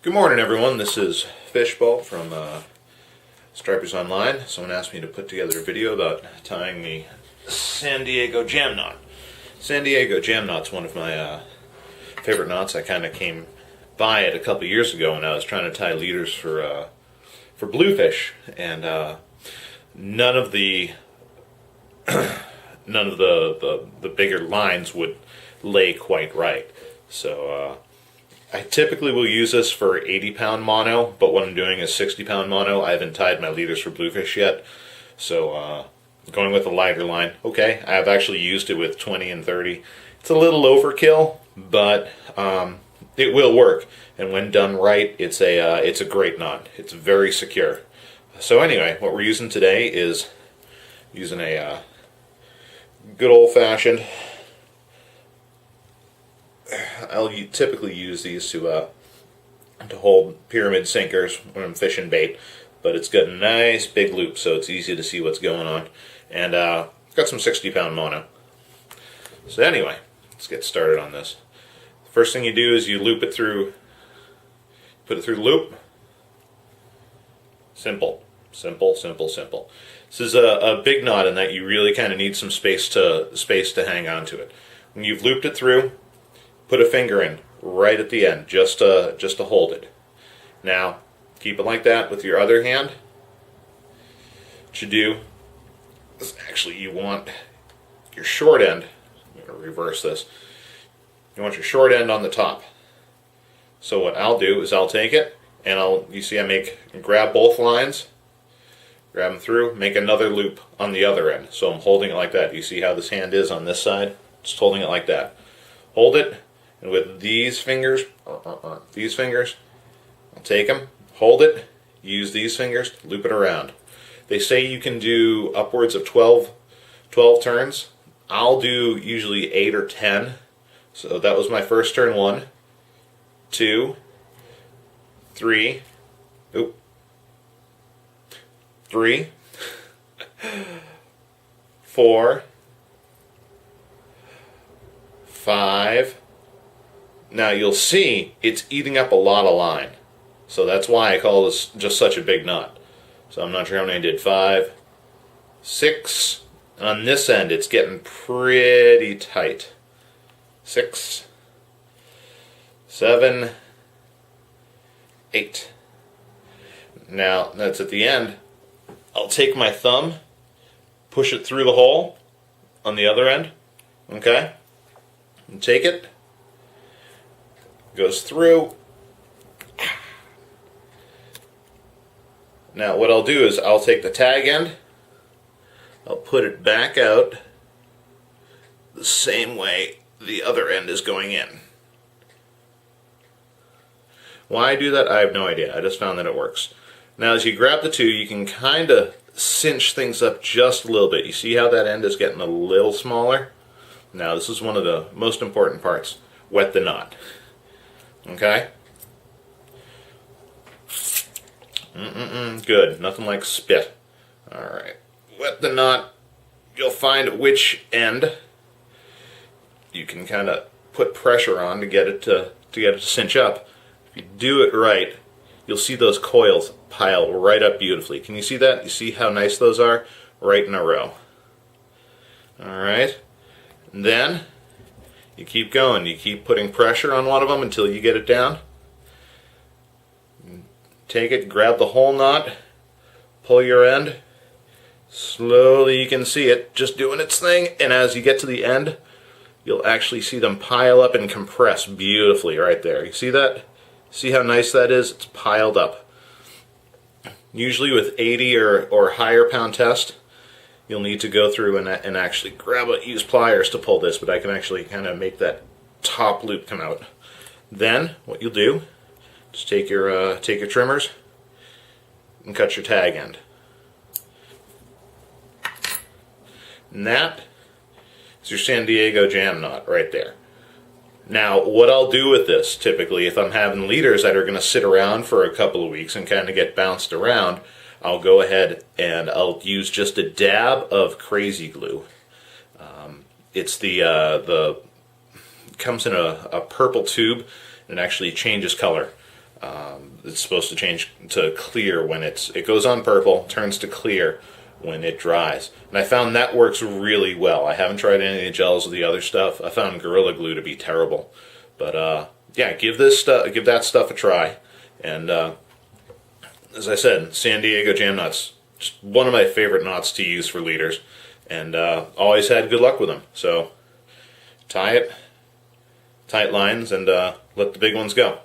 Good morning, everyone. This is Fishbolt from Stripers Online. Someone asked me to put together a video about tying the San Diego jam knot. San Diego jam knot's one of my favorite knots. I kind of came by it a couple years ago when I was trying to tie leaders for bluefish, and none of the the bigger lines would lay quite right. So I typically will use this for 80-pound mono, but what I'm doing is 60-pound mono. I haven't tied my leaders for bluefish yet, so going with a lighter line. Okay, I've actually used it with 20 and 30. It's a little overkill, but it will work, and when done right, it's a great knot. It's very secure. So anyway, what we're using today is using a good old-fashioned. I'll typically use these to hold pyramid sinkers when I'm fishing bait, but it's got a nice big loop, so it's easy to see what's going on. And got some 60-pound mono. So anyway, let's get started on this. The first thing you do is you loop it through, put it through the loop. Simple, simple, simple, simple. This is a big knot in that you really kind of need some space to hang on to it. When you've looped it through, put a finger in right at the end, just to hold it. Now, keep it like that with your other hand. What you do is actually you want your short end. I'm going to reverse this. You want your short end on the top. So what I'll do is I'll take it and you see I grab both lines, grab them through, make another loop on the other end. So I'm holding it like that. You see how this hand is on this side? Just holding it like that. Hold it. And with these fingers, I'll take them, hold it, use these fingers, loop it around. They say you can do upwards of 12 turns. I'll do usually 8 or 10. So that was my first turn. 1, 2, 3, 3, 4, 5. Now you'll see it's eating up a lot of line. So that's why I call this just such a big knot. So I'm not sure how many I did. 5, 6. On this end it's getting pretty tight. 6, 7, 8. Now that's at the end. I'll take my thumb, push it through the hole on the other end. Okay? And take it. Goes through. Now what I'll do is I'll take the tag end, I'll put it back out the same way the other end is going in. Why I do that, I have no idea. I just found that it works. Now as you grab the two, you can kind of cinch things up just a little bit. You see how that end is getting a little smaller? Now this is one of the most important parts. Wet the knot. Okay? Good. Nothing like spit. Alright. Wet the knot. You'll find which end you can kind of put pressure on to get it to cinch up. If you do it right, you'll see those coils pile right up beautifully. Can you see that? You see how nice those are? Right in a row. Alright. And then you keep going. You keep putting pressure on one of them until you get it down. Take it, grab the whole knot, pull your end. Slowly you can see it just doing its thing, and as you get to the end, you'll actually see them pile up and compress beautifully right there. You see that? See how nice that is? It's piled up. Usually with 80 or higher pound test, you'll need to go through and actually use pliers to pull this, but I can actually kind of make that top loop come out. Then what you'll do, just take your trimmers and cut your tag end. And that is your San Diego jam knot right there. Now what I'll do with this, typically if I'm having leaders that are going to sit around for a couple of weeks and kind of get bounced around, I'll go ahead and I'll use just a dab of crazy glue. It's comes in a purple tube and it actually changes color. It's supposed to change to clear when it goes on purple, turns to clear when it dries. And I found that works really well. I haven't tried any of the gels or the other stuff. I found Gorilla Glue to be terrible. But yeah, give that stuff a try. And as I said, San Diego Jam Knots, just one of my favorite knots to use for leaders, and always had good luck with them. So tie it, tight lines, and let the big ones go.